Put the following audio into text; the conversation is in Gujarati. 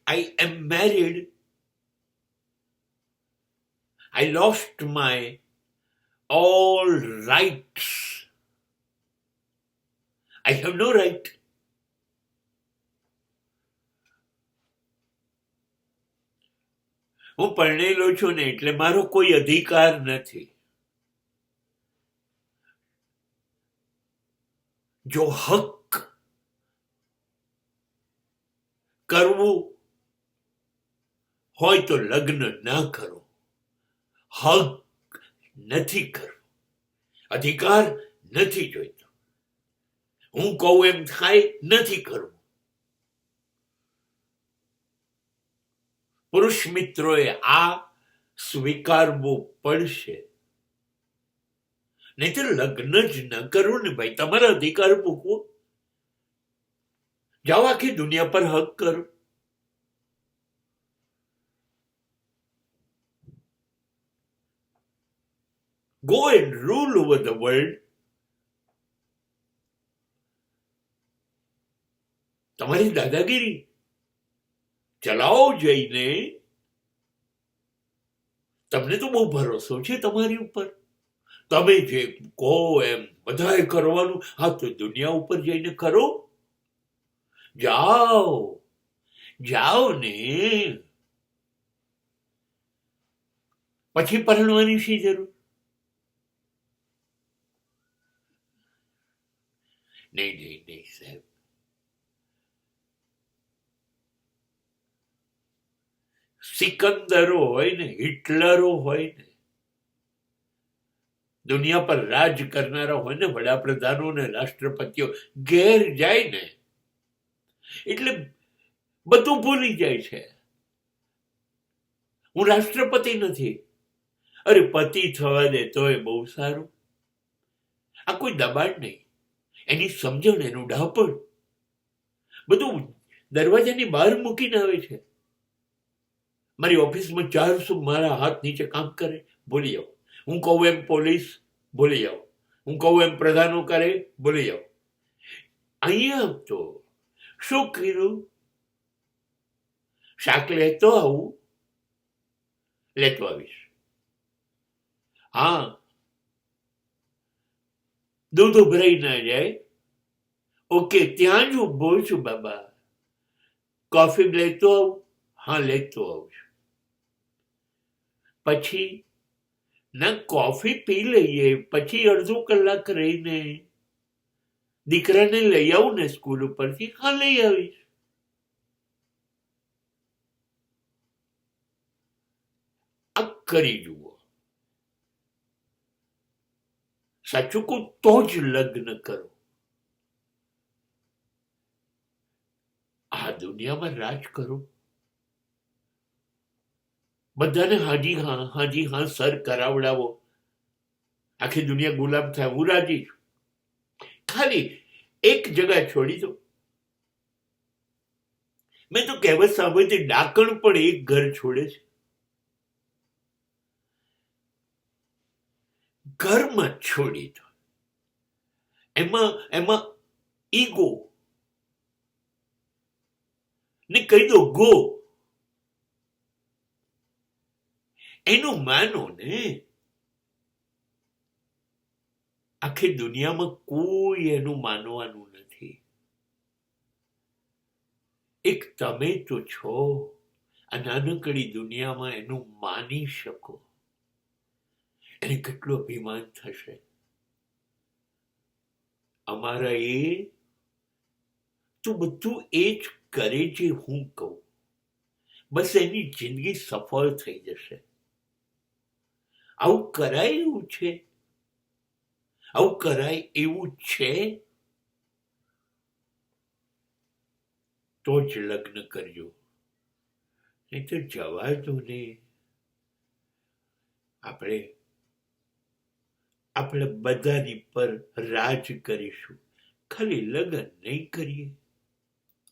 I am married. I lost my all rights. I have no right. હું પરણેલો છું ને એટલે મારો કોઈ અધિકાર નથી. જો હક કરવું હોય તો લગ્ન ના કરો. હક નથી કરવું, અધિકાર નથી જોઈતો. હું કહું એમ થાય નથી કરવું. પુરુષ મિત્રોએ આ સ્વીકારવું પડશે. નહીં તો લગ્ન જ ન કરો ને ભાઈ, તમારા અધિકાર મૂકવો. જાઓ આખી દુનિયા પર હક કરો. Go and rule over the world. તમારી દાદાગીરી ચલાવો જઈને. તમને તો બહુ ભરોસો છે તમારી ઉપર. તમે જે કહો એમ બધાએ કરવાનું. હા તો દુનિયા ઉપર જઈને કરો. જાઓ જાઓ ને. પછી પરણવાની શી જરૂર? નહીં નહીં નહીં સાહેબ. સિકંદરો હોય ને, હિટલરો હોય ને, દુનિયા પર રાજ કરનારા હોય ને, વડાપ્રધાનો ને રાષ્ટ્રપતિઓ ઘેર જાય ને એટલે બધું ભૂલી જાય છે. હું રાષ્ટ્રપતિ નથી. અરે પતિ થવા દે તોય બહુ સારું. આ કોઈ દબાણ નહીં. એની સમજણ, એનું ડાપણ બધું દરવાજાની બહાર મૂકીને આવે છે. મારી ઓફિસમાં 400 મારા હાથ નીચે કામ કરે, ભૂલી જાઓ. હું કહું એમ પોલીસ, ભૂલી જાઓ. હું કહું એમ પ્રધાનો કરે, ભૂલી જાઓ. અહીંયા તો શું કર્યું? શાક લેતો આવું, લેતો આવીશ. હા, દૂધ ઉભરાઈ ના જાય. ઓકે, ત્યાં જ ઉભો છું બાબા. કોફી લેતો આવું? હા, લેતો આવું છું. પછી ના કોફી પી લઈએ, પછી અડધો કલાક રહીને દીકરાને લઈ આવું ને સ્કૂલ ઉપરથી. હા, લઈ આવીશ. આ કરી જુઓ. સાચું કહું તો જ લગ્ન કરો. આ દુનિયામાં રાજ કરો. બધાને હાજી હા હાજી હા સર કરાવડાવો. આખી દુનિયા ગુલામ થાય. હું રાજી છું. ખાલી એક જગા છોડી દો. મેં તો કહેવત સાંભળી, ડાકણ પણ એક ઘર છોડે છે. ઘરમાં છોડી દો. એમાં ઈગો ને કહી દો ગો. એનું માનો ને. આખી દુનિયામાં કોઈ એનું માનવાનું નથી. એક તમે તો છો. આ નાનકડી દુનિયામાં એનું માની શકો. એને કેટલું અભિમાન થશે. અમારા એ તો બધું એ જ કરે જે હું કહું. બસ એની જિંદગી સફળ થઈ જશે. આવું કરાય એવું છે? આવું કરાય એવું છે? તો જ લગ્ન કરજો. નહીં તો જવા દો ને. આપણે બધાની પર રાજ કરીશું, ખાલી લગ્ન નહીં કરીએ.